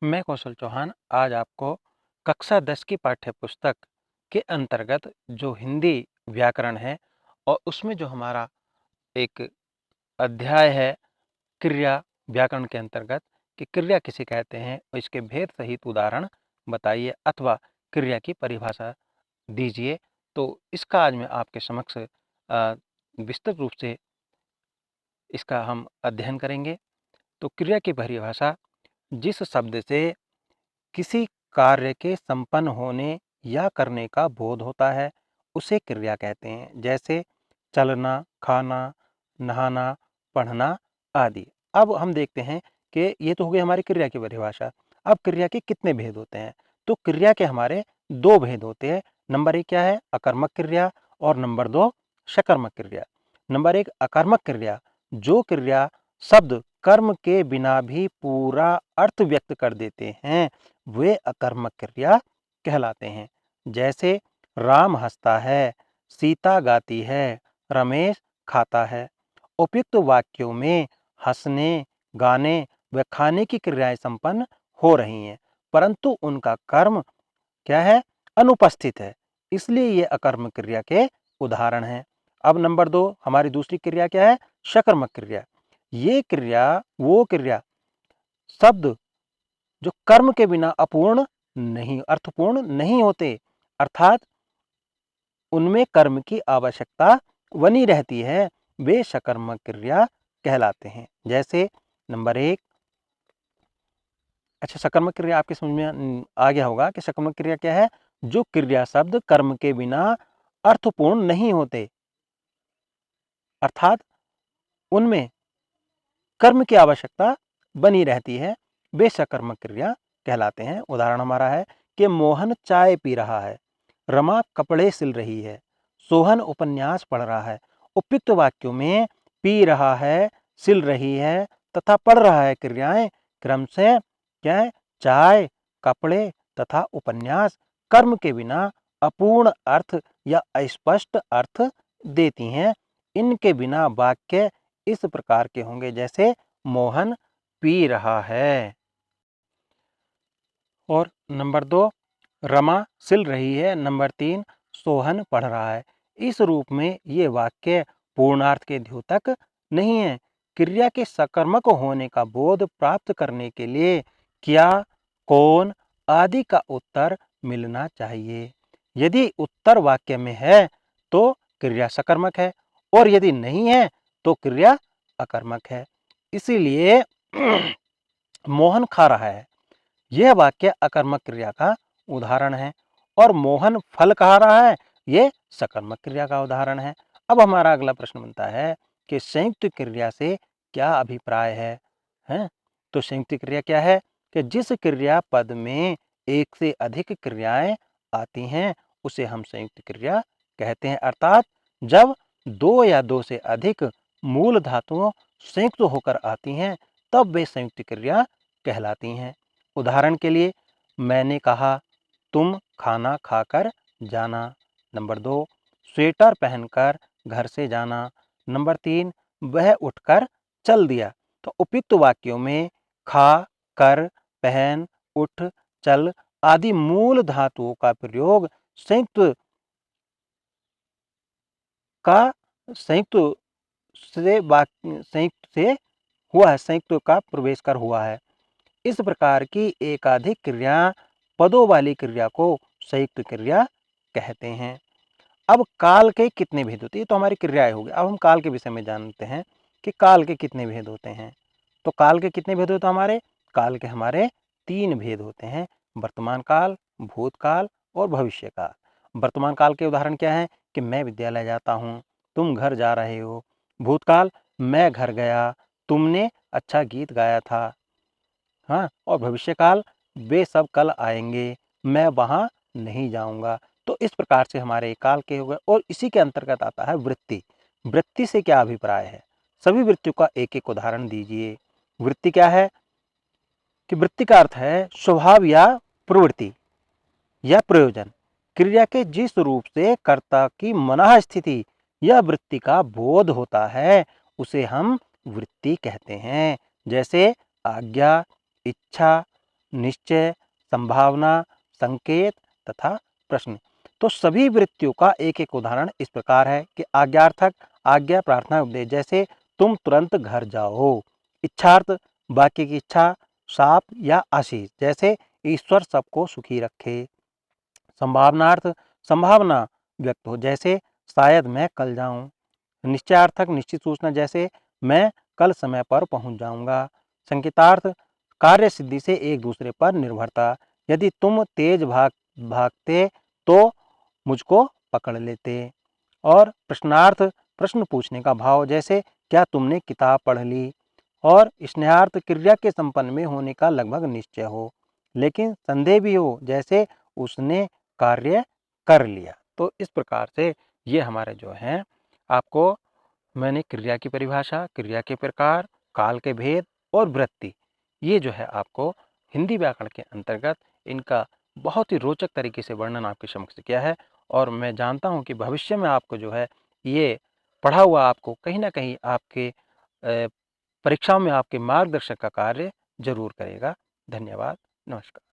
मैं कौशल चौहान आज आपको कक्षा 10 की पाठ्य पुस्तक के अंतर्गत जो हिंदी व्याकरण है और उसमें जो हमारा एक अध्याय है क्रिया व्याकरण के अंतर्गत कि क्रिया किसे कहते हैं और इसके भेद सहित उदाहरण बताइए अथवा क्रिया की परिभाषा दीजिए। तो इसका आज मैं आपके समक्ष विस्तृत रूप से इसका हम अध्ययन करेंगे। तो क्रिया की परिभाषा जिस शब्द से किसी कार्य के संपन्न होने या करने का बोध होता है उसे क्रिया कहते हैं। जैसे चलना, खाना, नहाना, पढ़ना आदि। अब हम देखते हैं कि ये तो हो गई हमारी क्रिया की परिभाषा। अब क्रिया के कितने भेद होते हैं? तो क्रिया के हमारे दो भेद होते हैं। नंबर एक क्या है? अकर्मक क्रिया और नंबर दो सकर्मक क्रिया। नंबर एक अकर्मक क्रिया, जो क्रिया शब्द कर्म के बिना भी पूरा अर्थ व्यक्त कर देते हैं वे अकर्मक क्रिया कहलाते हैं। जैसे राम हंसता है, सीता गाती है, रमेश खाता है। उपयुक्त वाक्यों में हंसने, गाने व खाने की क्रियाएं संपन्न हो रही हैं, परंतु उनका कर्म क्या है? अनुपस्थित है, इसलिए ये अकर्मक क्रिया के उदाहरण हैं। अब नंबर दो हमारी दूसरी क्रिया क्या है? सकर्मक क्रिया। ये क्रिया वो क्रिया शब्द जो कर्म के बिना अपूर्ण नहीं अर्थपूर्ण नहीं होते, अर्थात उनमें कर्म की आवश्यकता बनी रहती है, वे सकर्मक क्रिया कहलाते हैं। जैसे नंबर एक, अच्छा सकर्मक क्रिया आपके समझ में आ गया होगा कि सकर्मक क्रिया क्या है? जो क्रिया शब्द कर्म के बिना अर्थपूर्ण नहीं होते, अर्थात उनमें कर्म की आवश्यकता बनी रहती है, वे सकर्मक क्रिया कहलाते हैं। उदाहरण हमारा है कि मोहन चाय पी रहा है, रमा कपड़े सिल रही है, सोहन उपन्यास पढ़ रहा है। उपयुक्त वाक्यों में पी रहा है, सिल रही है तथा पढ़ रहा है क्रियाएं क्रम से क्या है? चाय, कपड़े तथा उपन्यास कर्म के बिना अपूर्ण अर्थ या अस्पष्ट अर्थ देती हैं। इनके बिना वाक्य इस प्रकार के होंगे जैसे मोहन पी रहा है। और नंबर दो रमा सिल रही है, नंबर तीन सोहन पढ़ रहा है। इस रूप में ये वाक्य पूर्णार्थ के द्योतक नहीं है। क्रिया के सकर्मक होने का बोध प्राप्त करने के लिए क्या, कौन आदि का उत्तर मिलना चाहिए। यदि उत्तर वाक्य में है तो क्रिया सकर्मक है और यदि नहीं है तो क्रिया अकर्मक है। इसीलिए मोहन खा रहा है, यह वाक्य अकर्मक क्रिया का उदाहरण है और मोहन फल खा रहा है, यह सकर्मक क्रिया का उदाहरण है। अब हमारा अगला प्रश्न बनता है कि संयुक्त क्रिया से क्या अभिप्राय है? हैं? तो संयुक्त क्रिया क्या है? कि जिस क्रिया पद में एक से अधिक क्रियाएं आती हैं उसे हम संयुक्त क्रिया कहते हैं। अर्थात जब दो या दो से अधिक मूल धातुओं संयुक्त होकर आती हैं तब वे संयुक्त क्रिया कहलाती हैं। उदाहरण के लिए मैंने कहा तुम खाना खाकर जाना। नंबर दो स्वेटर पहनकर घर से जाना। नंबर तीन वह उठकर चल दिया। तो उपयुक्त वाक्यों में खा, कर, पहन, उठ, चल आदि मूल धातुओं का प्रयोग संयुक्त का संयुक्त संयुक्त से हुआ है, संयुक्त का प्रवेश कर हुआ है। इस प्रकार की एकाधिक क्रिया पदों वाली क्रिया को संयुक्त क्रिया कहते हैं। अब काल के कितने भेद होते हैं? तो हमारी क्रियाएं होगी। अब हम काल के विषय में जानते हैं कि काल के कितने भेद होते हैं। तो काल के कितने भेद होते हैं? हमारे काल के हमारे तीन भेद होते हैं, वर्तमान काल, भूतकाल और भविष्य काल। वर्तमान काल के उदाहरण क्या है? कि मैं विद्यालय जाता हूँ, तुम घर जा रहे हो। भूतकाल मैं घर गया, तुमने अच्छा गीत गाया था। हाँ, और भविष्य काल वे सब कल आएंगे, मैं वहाँ नहीं जाऊँगा। तो इस प्रकार से हमारे काल के हो गए। और इसी के अंतर्गत आता है वृत्ति। वृत्ति से क्या अभिप्राय है? सभी वृत्तियों का एक एक उदाहरण दीजिए। वृत्ति क्या है? कि वृत्ति का अर्थ है स्वभाव या प्रवृत्ति या प्रयोजन। क्रिया के जिस रूप से कर्ता की मनः स्थिति या वृत्ति का बोध होता है उसे हम वृत्ति कहते हैं। जैसे आज्ञा, इच्छा, निश्चय, संभावना, संकेत तथा प्रश्न। तो सभी वृत्तियों का एक एक उदाहरण इस प्रकार है कि आज्ञार्थक, आज्ञा, प्रार्थना, उपदेश। जैसे तुम तुरंत घर जाओ। इच्छार्थ, बाकी की इच्छा, शाप या आशीष। जैसे ईश्वर सबको सुखी रखे। संभावनार्थ, संभावना व्यक्त हो। जैसे शायद मैं कल जाऊं। निश्चयार्थक, निश्चित सूचना। जैसे मैं कल समय पर पहुंच जाऊंगा। संकेतार्थ, कार्य सिद्धि से एक दूसरे पर निर्भरता। यदि तुम तेज भागते तो मुझको पकड़ लेते। और प्रश्नार्थ, प्रश्न पूछने का भाव। जैसे क्या तुमने किताब पढ़ ली। और स्नेहार्थ, क्रिया के संपन्न में होने का लगभग निश्चय हो लेकिन संदेह भी हो। जैसे उसने कार्य कर लिया। तो इस प्रकार से ये हमारे जो हैं, आपको मैंने क्रिया की परिभाषा, क्रिया के प्रकार, काल के भेद और वृत्ति, ये जो है आपको हिंदी व्याकरण के अंतर्गत इनका बहुत ही रोचक तरीके से वर्णन आपके समक्ष किया है। और मैं जानता हूँ कि भविष्य में आपको जो है ये पढ़ा हुआ आपको कहीं न कहीं आपके परीक्षाओं में आपके मार्गदर्शक का कार्य ज़रूर करेगा। धन्यवाद। नमस्कार।